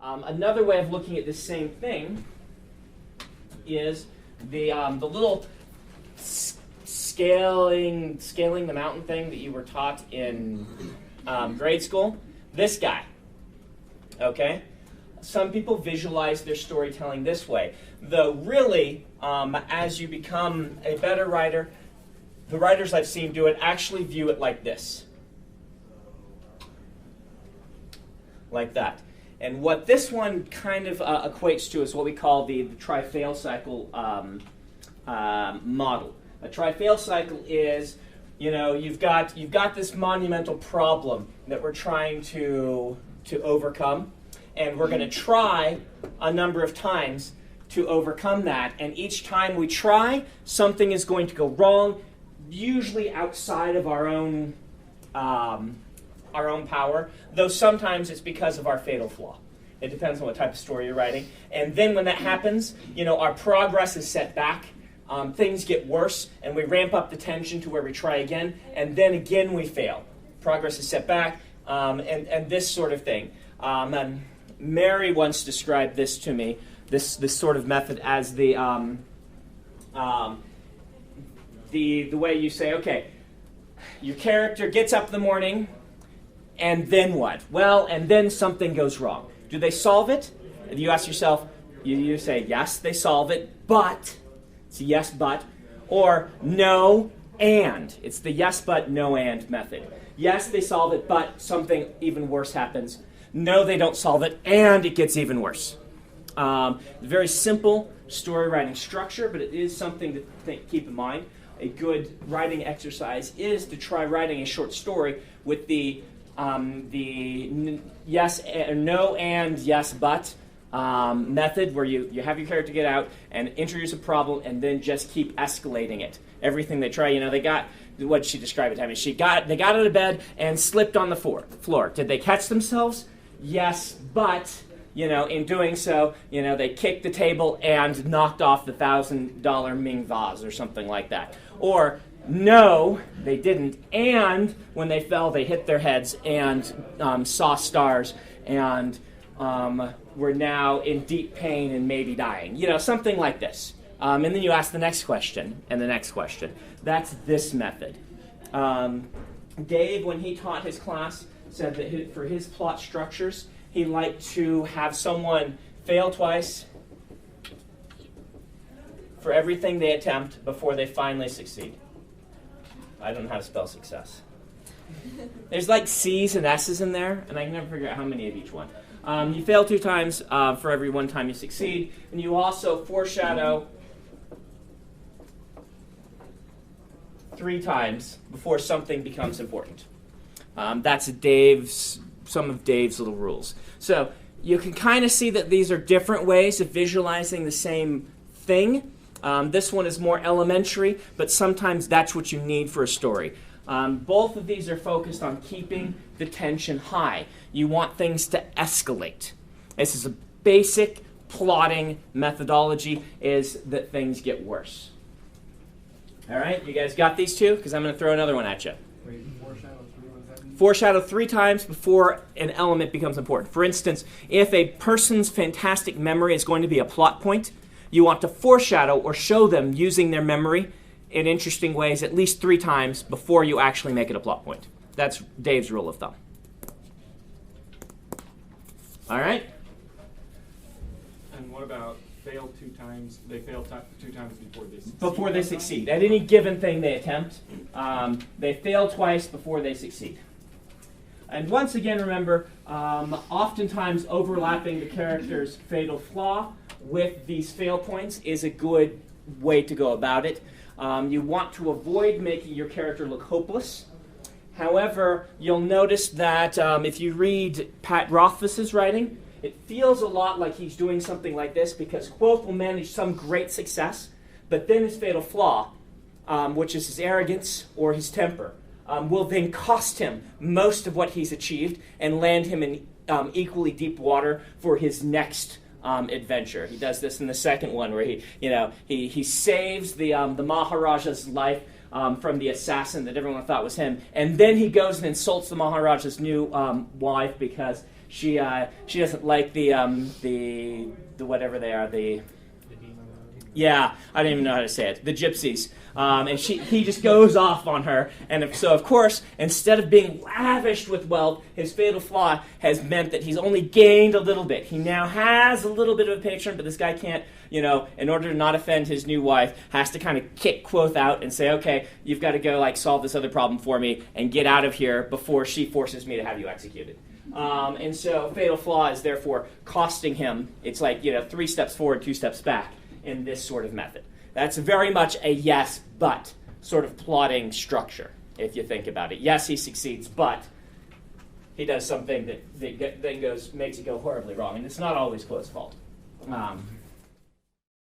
Another way of looking at the same thing is the little scaling the mountain thing that you were taught in grade school. This guy, okay? Some people visualize their storytelling this way, though really, as you become a better writer, the writers I've seen do it actually view it like this. Like that. And what this one kind of equates to is what we call the try-fail cycle model. A try-fail cycle is, you've got this monumental problem that we're trying to overcome, and we're going to try a number of times to overcome that. And each time we try, something is going to go wrong, usually outside of our own power, though sometimes it's because of our fatal flaw. It depends on what type of story you're writing. And then when that happens, our progress is set back. Things get worse, and we ramp up the tension to where we try again, and then again we fail. Progress is set back, and this sort of thing. And Mary once described this to me, this sort of method, as the way you say, okay, your character gets up in the morning, and then what? Well, and then something goes wrong. Do they solve it? And you ask yourself, you say, yes, they solve it, but... It's a yes, but, or no, and. It's the yes, but, no, and method. Yes, they solve it, but something even worse happens. No, they don't solve it, and it gets even worse. Very simple story writing structure, but it is something to keep in mind. A good writing exercise is to try writing a short story with the yes, no, and yes, but method, where you have your character get out and introduce a problem and then just keep escalating it. Everything they try, they got, what did she describe it? I mean, they got out of bed and slipped on the floor. Did they catch themselves? Yes, but, in doing so, they kicked the table and knocked off the $1,000 Ming vase or something like that. Or, no, they didn't, and when they fell, they hit their heads and saw stars and were now in deep pain and maybe dying. Something like this. And then you ask the next question and the next question. That's this method. Dave, when he taught his class, said that for his plot structures, he liked to have someone fail twice for everything they attempt before they finally succeed. I don't know how to spell success. There's like C's and S's in there, and I can never figure out how many of each one. You fail 2 times for every 1 time you succeed, and you also foreshadow 3 times before something becomes important. That's some of Dave's little rules. So you can kind of see that these are different ways of visualizing the same thing. This one is more elementary, but sometimes that's what you need for a story. Both of these are focused on keeping the tension high. You want things to escalate. This is a basic plotting methodology, is that things get worse. All right, you guys got these two? Because I'm going to throw another one at you. Wait, foreshadow 3, what does that mean? Foreshadow 3 times before an element becomes important. For instance, if a person's fantastic memory is going to be a plot point, you want to foreshadow or show them using their memory in interesting ways at least 3 times before you actually make it a plot point. That's Dave's rule of thumb. All right? And what about fail 2 times? They fail 2 times before they succeed. Before they succeed. At any given thing they attempt, they fail twice before they succeed. And once again, remember, oftentimes overlapping the character's fatal flaw with these fail points is a good way to go about it. You want to avoid making your character look hopeless. However, you'll notice that if you read Pat Rothfuss's writing, it feels a lot like he's doing something like this, because Quoth will manage some great success, but then his fatal flaw, which is his arrogance or his temper, will then cost him most of what he's achieved and land him in equally deep water for his next adventure. He does this in the second one, where he saves the Maharaja's life from the assassin that everyone thought was him, and then he goes and insults the Maharaja's new wife because She doesn't like the whatever they are, yeah, I don't even know how to say it. The gypsies. And he just goes off on her. And so, of course, instead of being lavished with wealth, his fatal flaw has meant that he's only gained a little bit. He now has a little bit of a patron, but this guy can't, in order to not offend his new wife, has to kind of kick Quoth out and say, okay, you've got to go solve this other problem for me and get out of here before she forces me to have you executed. And so fatal flaw is therefore costing him. It's 3 steps forward, 2 steps back in this sort of method. That's very much a yes, but sort of plotting structure, if you think about it. Yes, he succeeds, but he does something that then makes it go horribly wrong. And it's not always Quoth's fault.